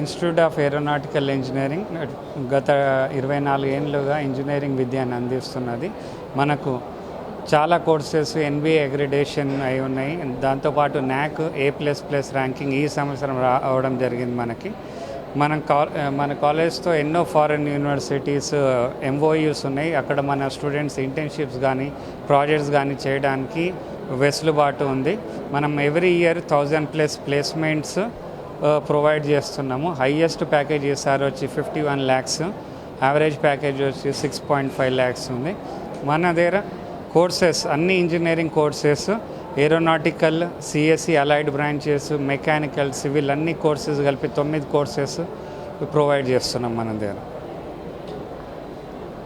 Institute of aeronautical engineering గత 24 ఏళ్ళుగా engineering విద్యను అందిస్తున్నది. మనకు చాలా కోర్సెస్ NBA అగ్రిడేషన్ అయి ఉన్నాయి. దాంతోపాటు NAC A++ ర్యాంకింగ్ ఈ సంవత్సరం రావడం జరిగింది. మన కాలేజ్తో ఎన్నో ఫారిన్ యూనివర్సిటీస్ MOUs ఉన్నాయి. అక్కడ మన స్టూడెంట్స్ ఇంటర్న్షిప్స్ కానీ ప్రాజెక్ట్స్ కానీ చేయడానికి వెసులుబాటు ఉంది. మనం ఎవ్రీ ఇయర్ 1000+ ప్లేస్మెంట్స్ ప్రొవైడ్ చేస్తున్నాము. హైయెస్ట్ ప్యాకేజ్ ఈసారి వచ్చి 51 lakhs, యావరేజ్ ప్యాకేజ్ వచ్చి 6.5 lakhs ఉంది. మన దగ్గర కోర్సెస్ అన్ని engineering courses, aeronautical, CSE allied branches, mechanical, civil అన్ని కోర్సెస్ కలిపి 9 కోర్సెస్ ప్రొవైడ్ చేస్తున్నాం మన దగ్గర.